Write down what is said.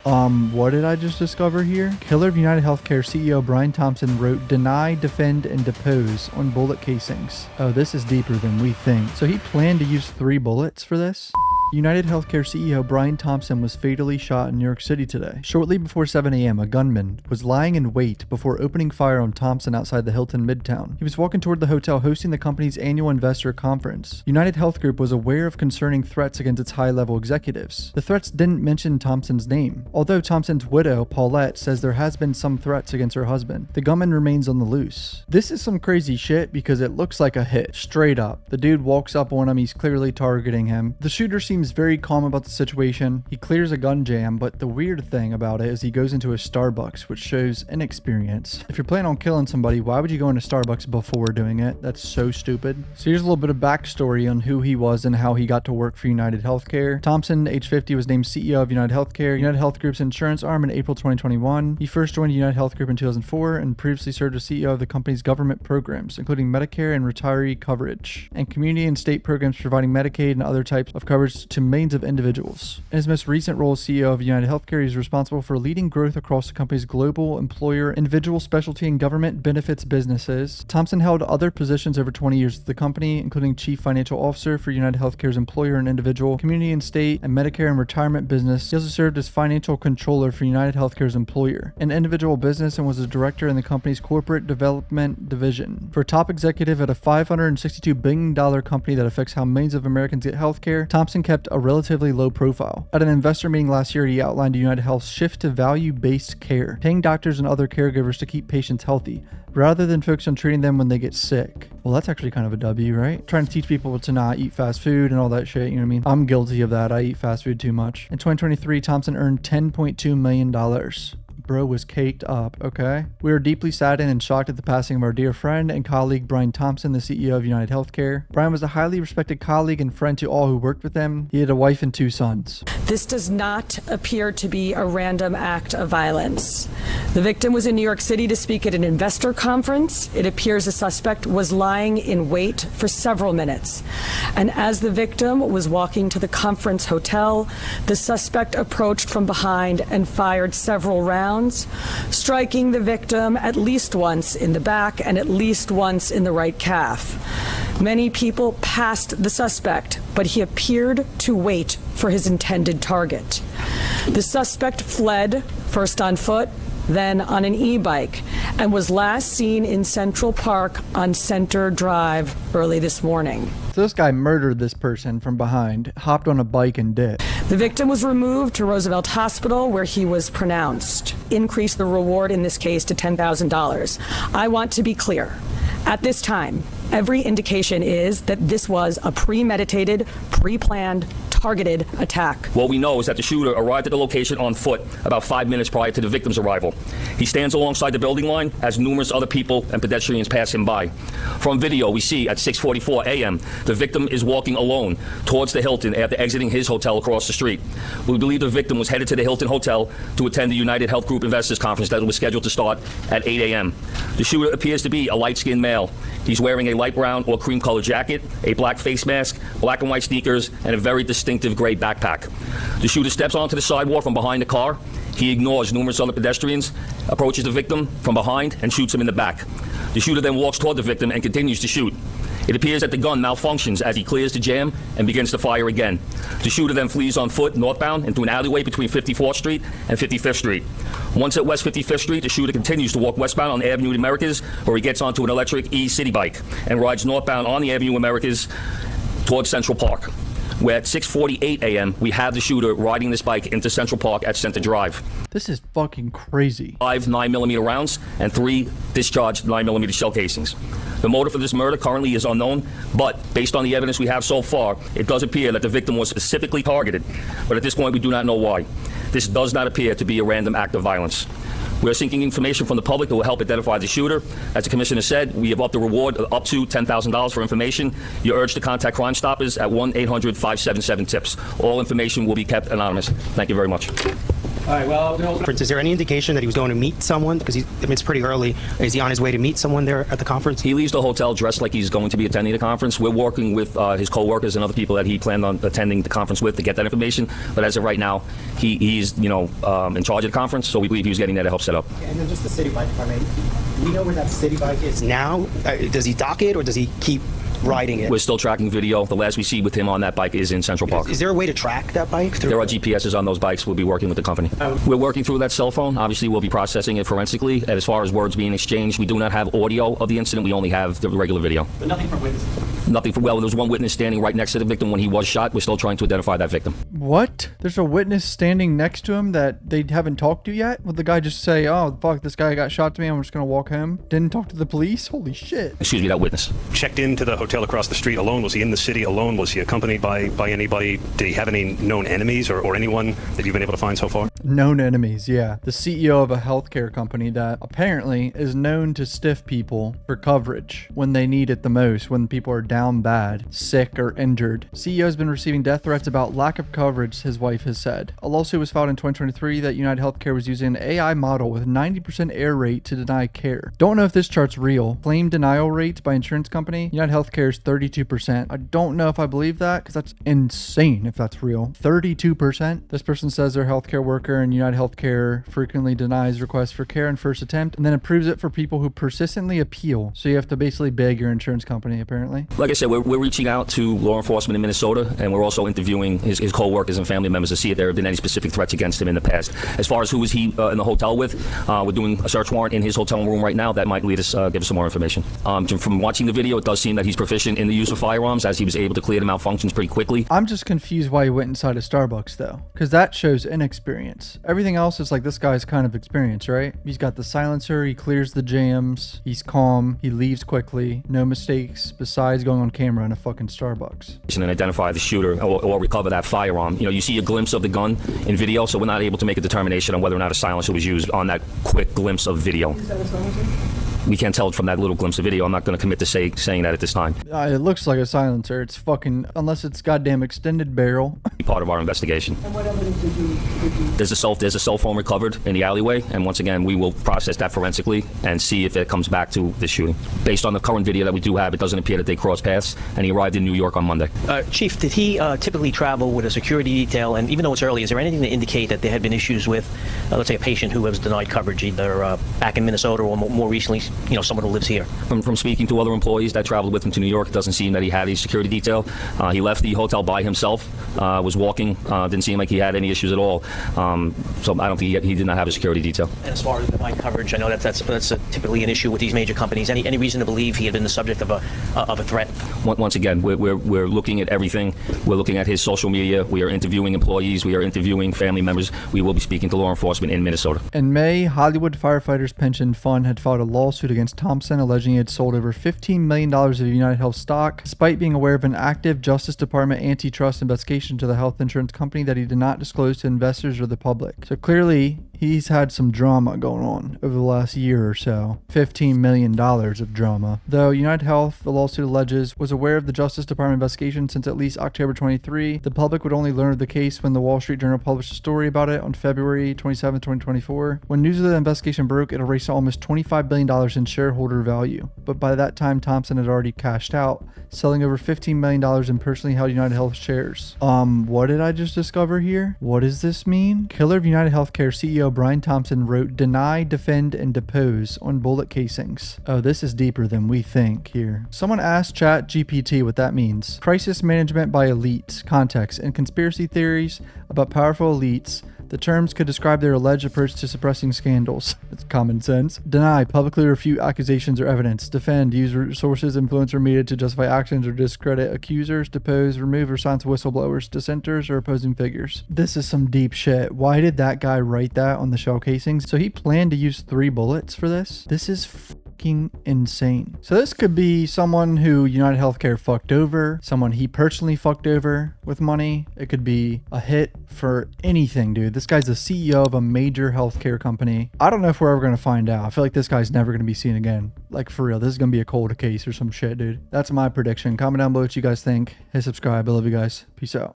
What did I just discover here? Killer of United Healthcare CEO Brian Thompson wrote "deny, defend, and depose" on bullet casings. Oh, this is deeper than we think. So he planned to use 3 bullets for this? United Healthcare CEO Brian Thompson was fatally shot in New York City today. Shortly before 7 a.m., a gunman was lying in wait before opening fire on Thompson outside the Hilton Midtown. He was walking toward the hotel hosting the company's annual investor conference. United Health Group was aware of concerning threats against its high-level executives. The threats didn't mention Thompson's name, although Thompson's widow, Paulette, says there has been some threats against her husband. The gunman remains on the loose. This is some crazy shit because it looks like a hit. Straight up. The dude walks up on him, he's clearly targeting him. The shooter seems very calm about the situation. He clears a gun jam, but the weird thing about it is he goes into a Starbucks, which shows inexperience. If you're planning on killing somebody, why would you go into Starbucks before doing it? That's so stupid. So here's a little bit of backstory on who he was and how he got to work for United Healthcare. Thompson, age 50, was named CEO of United Healthcare, United Health Group's insurance arm, in April 2021. He first joined United Health Group in 2004 and previously served as CEO of the company's government programs, including Medicare and retiree coverage, and community and state programs providing Medicaid and other types of coverage to millions of individuals. In his most recent role as CEO of United Healthcare, he is responsible for leading growth across the company's global employer, individual specialty, and government benefits businesses. Thompson held other positions over 20 years at the company, including Chief Financial Officer for United Healthcare's employer and individual, community and state, and Medicare and retirement business. He also served as Financial Controller for United Healthcare's employer and individual business and was a director in the company's corporate development division. For a top executive at a $562 billion company that affects how millions of Americans get healthcare, Thompson kept a relatively low profile. At an investor meeting last year, he outlined United Health's shift to value-based care, paying doctors and other caregivers to keep patients healthy, rather than focus on treating them when they get sick. Well, that's actually kind of a W, right? Trying to teach people to not eat fast food and all that shit, you know what I mean? I'm guilty of that. I eat fast food too much. In 2023, Thompson earned $10.2 million. Bro was caked up, okay? We are deeply saddened and shocked at the passing of our dear friend and colleague Brian Thompson, the CEO of United Healthcare. Brian was a highly respected colleague and friend to all who worked with him. He had a wife and 2 sons. This does not appear to be a random act of violence. The victim was in New York City to speak at an investor conference. It appears the suspect was lying in wait for several minutes. And as the victim was walking to the conference hotel, the suspect approached from behind and fired several rounds, striking the victim at least once in the back and at least once in the right calf. Many people passed the suspect, but he appeared to wait for his intended target. The suspect fled, first on foot, then on an e-bike, and was last seen in Central Park on Center Drive early this morning. So this guy murdered this person from behind, hopped on a bike and dipped. The victim was removed to Roosevelt Hospital, where he was pronounced. Increase the reward in this case to $10,000. I want to be clear. At this time, every indication is that this was a premeditated, pre-planned, targeted attack. What we know is that the shooter arrived at the location on foot about 5 minutes prior to the victim's arrival. He stands alongside the building line as numerous other people and pedestrians pass him by. From video, we see at 6:44 a.m., the victim is walking alone towards the Hilton after exiting his hotel across the street. We believe the victim was headed to the Hilton Hotel to attend the United Health Group Investors Conference that was scheduled to start at 8 a.m. The shooter appears to be a light-skinned male. He's wearing a light brown or cream-colored jacket, a black face mask, black and white sneakers, and a very distinctive gray backpack. The shooter steps onto the sidewalk from behind the car. He ignores numerous other pedestrians, approaches the victim from behind, and shoots him in the back. The shooter then walks toward the victim and continues to shoot. It appears that the gun malfunctions as he clears the jam and begins to fire again. The shooter then flees on foot northbound into an alleyway between 54th Street and 55th Street. Once at West 55th Street, the shooter continues to walk westbound on Avenue Americas, where he gets onto an electric e-city bike and rides northbound on the Avenue Americas towards Central Park, where at 6:48 a.m. we have the shooter riding this bike into Central Park at Center Drive. This is fucking crazy. 5 9mm rounds and 3 discharged 9mm shell casings. The motive for this murder currently is unknown, but based on the evidence we have so far, it does appear that the victim was specifically targeted, but at this point we do not know why. This does not appear to be a random act of violence. We are seeking information from the public that will help identify the shooter. As the commissioner said, we have upped the reward up to $10,000 for information. You're urged to contact Crime Stoppers at 1-800-577-TIPS. All information will be kept anonymous. Thank you very much. All right, well, is there any indication that he was going to meet someone? Because it's pretty early. Is he on his way to meet someone there at the conference? He leaves the hotel dressed like he's going to be attending the conference. We're working with his co-workers and other people that he planned on attending the conference with to get that information. But as of right now, he's in charge of the conference, so we believe he was getting there to help set up. And then just the city bike, if I may. Do we know where that city bike is now? Does he dock it or does he keep riding it? We're still tracking video. The last we see with him on that bike is in Central Park. Is there a way to track that bike? There are GPSs on those bikes. We'll be working with the company. We're working through that cell phone. Obviously, we'll be processing it forensically. And as far as words being exchanged, we do not have audio of the incident. We only have the regular video. But nothing from witnesses? Nothing from, well, there was one witness standing right next to the victim when he was shot. We're still trying to identify that victim. What? There's a witness standing next to him that they haven't talked to yet? Would the guy just say, oh, fuck, this guy got shot to me, I'm just going to walk home? Didn't talk to the police? Holy shit. Excuse me, that witness. Checked into the hotel across the street alone. Was he in the city alone? Was he accompanied by anybody? Did he have any known enemies or anyone that you've been able to find so far? Known enemies, yeah. The CEO of a healthcare company that apparently is known to stiff people for coverage when they need it the most, when people are down bad, sick, or injured. CEO has been receiving death threats about lack of coverage, his wife has said. A lawsuit was filed in 2023 that United Healthcare was using an AI model with 90% error rate to deny care. Don't know if this chart's real. Claim denial rates by insurance company, United Healthcare is 32%. I don't know if I believe that because that's insane if that's real. 32%? This person says they're a healthcare worker and United Healthcare frequently denies requests for care in first attempt and then approves it for people who persistently appeal. So you have to basically beg your insurance company, apparently. Like I said, we're reaching out to law enforcement in Minnesota, and we're also interviewing his co-workers and family members to see if there have been any specific threats against him in the past. As far as who was he in the hotel with, we're doing a search warrant in his hotel room right now. That might lead us, give us some more information. From watching the video, it does seem that he's proficient in the use of firearms, as he was able to clear the malfunctions pretty quickly. I'm just confused why he went inside a Starbucks, though, because that shows inexperience. Everything else is like this guy's kind of experience, right? He's got the silencer, he clears the jams, he's calm, he leaves quickly, no mistakes besides going on camera in a fucking Starbucks. And identify the shooter or recover that firearm. You see a glimpse of the gun in video, so we're not able to make a determination on whether or not a silencer was used on that quick glimpse of video. Is that a silencer? We can't tell from that little glimpse of video. I'm not going to commit to saying that at this time. It looks like a silencer. It's fucking, unless it's goddamn extended barrel. Part of our investigation. And what evidence did you There's a cell phone recovered in the alleyway, and once again, we will process that forensically and see if it comes back to the shooting. Based on the current video that we do have, it doesn't appear that they crossed paths, and he arrived in New York on Monday. Chief, did he typically travel with a security detail? And even though it's early, is there anything to indicate that there had been issues with, let's say, a patient who was denied coverage either back in Minnesota or more recently, someone who lives here? From speaking to other employees that traveled with him to New York, it doesn't seem that he had a security detail. He left the hotel by himself, was walking, didn't seem like he had any issues at all. So I don't think he did not have a security detail. And as far as denied coverage, I know that's typically an issue with these major companies. Any reason to believe he had been the subject of a threat? Once again, we're looking at everything. We're looking at his social media. We are interviewing employees. We are interviewing family members. We will be speaking to law enforcement in Minnesota. In May, Hollywood Firefighters Pension Fund had filed a lawsuit against Thompson alleging he had sold over $15 million of United Health stock, despite being aware of an active Justice Department antitrust investigation to the health insurance company that he did not disclose to investors or the public. So clearly, he's had some drama going on over the last year or so. $15 million of drama. Though United Health, the lawsuit alleges, was aware of the Justice Department investigation since at least October 23, the public would only learn of the case when the Wall Street Journal published a story about it on February 27, 2024. When news of the investigation broke, it erased almost $25 billion in shareholder value. But by that time, Thompson had already cashed out, selling over $15 million in personally held United Health shares. What did I just discover here? What does this mean? Killer of United Healthcare CEO Brian Thompson wrote deny, defend, and depose on bullet casings. Oh, this is deeper than we think here. Someone asked ChatGPT what that means. Crisis management by elites, context, and conspiracy theories about powerful elites. The terms could describe their alleged approach to suppressing scandals. It's common sense. Deny, publicly refute accusations or evidence. Defend, use resources, influence, or media to justify actions or discredit accusers. Depose, remove or silence whistleblowers, dissenters, or opposing figures. This is some deep shit. Why did that guy write that on the shell casings? So he planned to use 3 bullets for this? This is fucking insane. So this could be someone who United Healthcare fucked over, someone he personally fucked over with money. It could be a hit for anything, dude. This guy's the CEO of a major healthcare company. I don't know if we're ever going to find out. I feel like this guy's never going to be seen again. Like, for real, this is going to be a cold case or some shit, dude. That's my prediction. Comment down below what you guys think. Hit subscribe. I love you guys. Peace out.